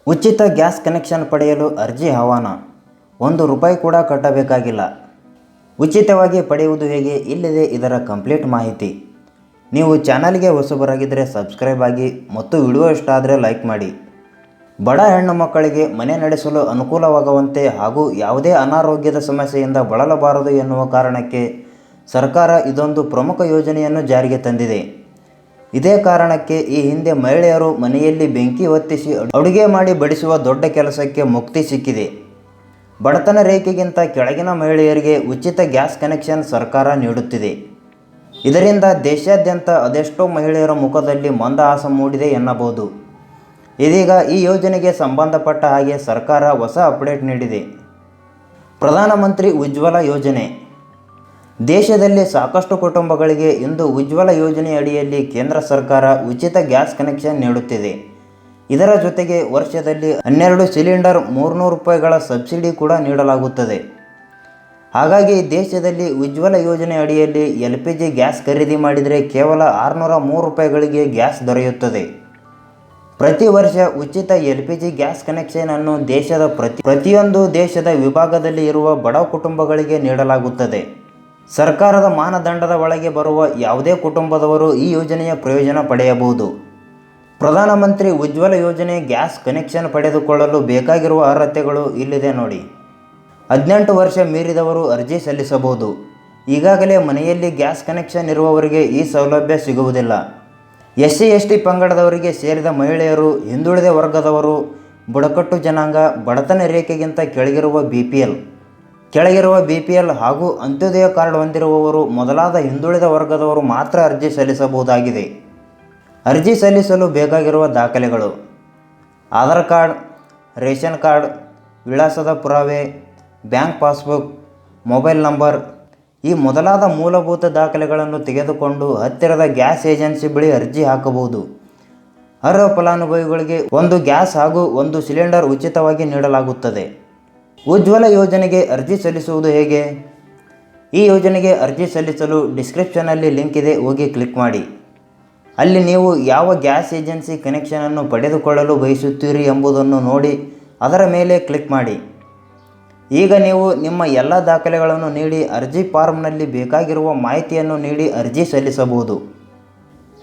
ಉಚಿತ gas connection ಪಡೆಯಲು ಅರ್ಜಿ ಆಹ್ವಾನ. ₹1 ಕೂಡ ಕಟ್ಟಬೇಕಾಗಿಲ್ಲ. ಉಚಿತವಾಗಿ ಪಡೆಯುವುದು ಹೇಗೆ? ಇಲ್ಲಿದೆ ಇದರ ಕಂಪ್ಲೀಟ್ ಮಾಹಿತಿ. ನೀವು ಚಾನಲ್ಗೆ ಹೊಸಬರಾಗಿದ್ದರೆ ಸಬ್ಸ್ಕ್ರೈಬ್ ಆಗಿ ಮತ್ತು ವಿಡಿಯೋ ಇಷ್ಟ ಆದರೆ ಲೈಕ್ ಮಾಡಿ. ಬಡ ಹೆಣ್ಣು ಮಕ್ಕಳಿಗೆ ಮನೆ ನಡೆಸಲು ಅನುಕೂಲವಾಗುವಂತೆ ಹಾಗೂ ಯಾವುದೇ ಅನಾರೋಗ್ಯದ ಸಮಸ್ಯೆಯಿಂದ ಬಳಲಬಾರದು ಎನ್ನುವ ಕಾರಣಕ್ಕೆ ಸರ್ಕಾರ ಇದೊಂದು ಪ್ರಮುಖ ಯೋಜನೆಯನ್ನು ಜಾರಿಗೆ ತಂದಿದೆ. ಇದೇ ಕಾರಣಕ್ಕೆ ಈ ಹಿಂದೆ ಮಹಿಳೆಯರು ಮನೆಯಲ್ಲಿ ಬೆಂಕಿ ಹೊತ್ತಿಸಿ ಅಡುಗೆ ಮಾಡಿ ಬಡಿಸುವ ದೊಡ್ಡ ಕೆಲಸಕ್ಕೆ ಮುಕ್ತಿ ಸಿಕ್ಕಿದೆ. ಬಡತನ ರೇಖೆಗಿಂತ ಕೆಳಗಿನ ಮಹಿಳೆಯರಿಗೆ ಉಚಿತ ಗ್ಯಾಸ್ ಕನೆಕ್ಷನ್ ಸರ್ಕಾರ ನೀಡುತ್ತಿದೆ. ಇದರಿಂದ ದೇಶಾದ್ಯಂತ ಅದೆಷ್ಟೋ ಮಹಿಳೆಯರ ಮುಖದಲ್ಲಿ ಮಂದಹಾಸ ಮೂಡಿದೆ ಎನ್ನಬಹುದು. ಇದೀಗ ಈ ಯೋಜನೆಗೆ ಸಂಬಂಧಪಟ್ಟ ಹಾಗೆ ಸರ್ಕಾರ ಹೊಸ ಅಪ್ಡೇಟ್ ನೀಡಿದೆ. ಪ್ರಧಾನಮಂತ್ರಿ ಉಜ್ವಲ ಯೋಜನೆ. ದೇಶದಲ್ಲಿ ಸಾಕಷ್ಟು ಕುಟುಂಬಗಳಿಗೆ ಇಂದು ಉಜ್ವಲ ಯೋಜನೆ ಅಡಿಯಲ್ಲಿ ಕೇಂದ್ರ ಸರ್ಕಾರ ಉಚಿತ ಗ್ಯಾಸ್ ಕನೆಕ್ಷನ್ ನೀಡುತ್ತಿದೆ. ಇದರ ಜೊತೆಗೆ ವರ್ಷದಲ್ಲಿ 12 ಸಿಲಿಂಡರ್ ₹300 ಸಬ್ಸಿಡಿ ಕೂಡ ನೀಡಲಾಗುತ್ತದೆ. ಹಾಗಾಗಿ ದೇಶದಲ್ಲಿ ಉಜ್ವಲ ಯೋಜನೆ ಅಡಿಯಲ್ಲಿ LPG ಗ್ಯಾಸ್ ಖರೀದಿ ಮಾಡಿದರೆ ಕೇವಲ ₹603ಗೆ ಗ್ಯಾಸ್ ದೊರೆಯುತ್ತದೆ. ಪ್ರತಿ ವರ್ಷ ಉಚಿತ LPG ಗ್ಯಾಸ್ ಕನೆಕ್ಷನ್ ಅನ್ನು ದೇಶದ ಪ್ರತಿಯೊಂದು ದೇಶದ ವಿಭಾಗದಲ್ಲಿ ಇರುವ ಬಡ ಕುಟುಂಬಗಳಿಗೆ ನೀಡಲಾಗುತ್ತದೆ. ಸರ್ಕಾರದ ಮಾನದಂಡದ ಒಳಗೆ ಬರುವ ಯಾವುದೇ ಕುಟುಂಬದವರು ಈ ಯೋಜನೆಯ ಪ್ರಯೋಜನ ಪಡೆಯಬಹುದು. ಪ್ರಧಾನಮಂತ್ರಿ ಉಜ್ವಲ ಯೋಜನೆ ಗ್ಯಾಸ್ ಕನೆಕ್ಷನ್ ಪಡೆದುಕೊಳ್ಳಲು ಬೇಕಾಗಿರುವ ಅರ್ಹತೆಗಳು ಇಲ್ಲಿದೆ ನೋಡಿ. 18 ವರ್ಷ ಮೀರಿದವರು ಅರ್ಜಿ ಸಲ್ಲಿಸಬಹುದು. ಈಗಾಗಲೇ ಮನೆಯಲ್ಲಿ ಗ್ಯಾಸ್ ಕನೆಕ್ಷನ್ ಇರುವವರಿಗೆ ಈ ಸೌಲಭ್ಯ ಸಿಗುವುದಿಲ್ಲ. SC/ST ಪಂಗಡದವರಿಗೆ ಸೇರಿದ ಮಹಿಳೆಯರು, ಹಿಂದುಳಿದ ವರ್ಗದವರು, ಬುಡಕಟ್ಟು ಜನಾಂಗ, ಬಡತನ ರೇಖೆಗಿಂತ ಕೆಳಗಿರುವ BPL ಹಾಗೂ ಅಂತ್ಯೋದಯ ಕಾರ್ಡ್ ಹೊಂದಿರುವವರು ಮೊದಲಾದ ಹಿಂದುಳಿದ ವರ್ಗದವರು ಮಾತ್ರ ಅರ್ಜಿ ಸಲ್ಲಿಸಬಹುದಾಗಿದೆ. ಅರ್ಜಿ ಸಲ್ಲಿಸಲು ಬೇಕಾಗಿರುವ ದಾಖಲೆಗಳು: ಆಧಾರ್ ಕಾರ್ಡ್, ರೇಷನ್ ಕಾರ್ಡ್, ವಿಳಾಸದ ಪುರಾವೆ, ಬ್ಯಾಂಕ್ ಪಾಸ್ಬುಕ್, ಮೊಬೈಲ್ ನಂಬರ್ ಈ ಮೊದಲಾದ ಮೂಲಭೂತ ದಾಖಲೆಗಳನ್ನು ತೆಗೆದುಕೊಂಡು ಹತ್ತಿರದ ಗ್ಯಾಸ್ ಏಜೆನ್ಸಿ ಬಳಿ ಅರ್ಜಿ ಹಾಕಬಹುದು. ಅರ್ಹ ಫಲಾನುಭವಿಗಳಿಗೆ 1 ಗ್ಯಾಸ್ ಹಾಗೂ 1 ಸಿಲಿಂಡರ್ ಉಚಿತವಾಗಿ ನೀಡಲಾಗುತ್ತದೆ. ಉಜ್ವಲ ಯೋಜನೆಗೆ ಅರ್ಜಿ ಸಲ್ಲಿಸುವುದು ಹೇಗೆ? ಈ ಯೋಜನೆಗೆ ಅರ್ಜಿ ಸಲ್ಲಿಸಲು ಡಿಸ್ಕ್ರಿಪ್ಷನ್ನಲ್ಲಿ ಲಿಂಕ್ ಇದೆ, ಹೋಗಿ ಕ್ಲಿಕ್ ಮಾಡಿ. ಅಲ್ಲಿ ನೀವು ಯಾವ ಗ್ಯಾಸ್ ಏಜೆನ್ಸಿ ಕನೆಕ್ಷನನ್ನು ಪಡೆದುಕೊಳ್ಳಲು ಬಯಸುತ್ತೀರಿ ಎಂಬುದನ್ನು ನೋಡಿ ಅದರ ಮೇಲೆ ಕ್ಲಿಕ್ ಮಾಡಿ. ಈಗ ನೀವು ನಿಮ್ಮ ಎಲ್ಲ ದಾಖಲೆಗಳನ್ನು ನೀಡಿ ಅರ್ಜಿ ಫಾರ್ಮ್ನಲ್ಲಿ ಬೇಕಾಗಿರುವ ಮಾಹಿತಿಯನ್ನು ನೀಡಿ ಅರ್ಜಿ ಸಲ್ಲಿಸಬಹುದು.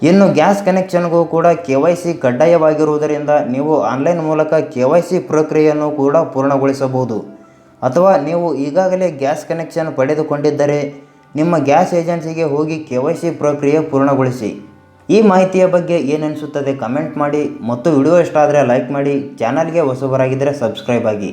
ಇನ್ನು ಗ್ಯಾಸ್ ಕನೆಕ್ಷನ್ಗೂ ಕೂಡ KYC ಕಡ್ಡಾಯವಾಗಿರುವುದರಿಂದ ನೀವು ಆನ್ಲೈನ್ ಮೂಲಕ KYC ಪ್ರಕ್ರಿಯೆಯನ್ನು ಕೂಡ ಪೂರ್ಣಗೊಳಿಸಬಹುದು. ಅಥವಾ ನೀವು ಈಗಾಗಲೇ ಗ್ಯಾಸ್ ಕನೆಕ್ಷನ್ ಪಡೆದುಕೊಂಡಿದ್ದರೆ ನಿಮ್ಮ ಗ್ಯಾಸ್ ಏಜೆನ್ಸಿಗೆ ಹೋಗಿ KYC ಪ್ರಕ್ರಿಯೆ ಪೂರ್ಣಗೊಳಿಸಿ. ಈ ಮಾಹಿತಿಯ ಬಗ್ಗೆ ಏನೆನಿಸುತ್ತದೆ ಕಮೆಂಟ್ ಮಾಡಿ ಮತ್ತು ವಿಡಿಯೋ ಇಷ್ಟ ಆದರೆ ಲೈಕ್ ಮಾಡಿ. ಚಾನಲ್ಗೆ ಹೊಸಬರಾಗಿದ್ದರೆ ಸಬ್ಸ್ಕ್ರೈಬ್ ಆಗಿ.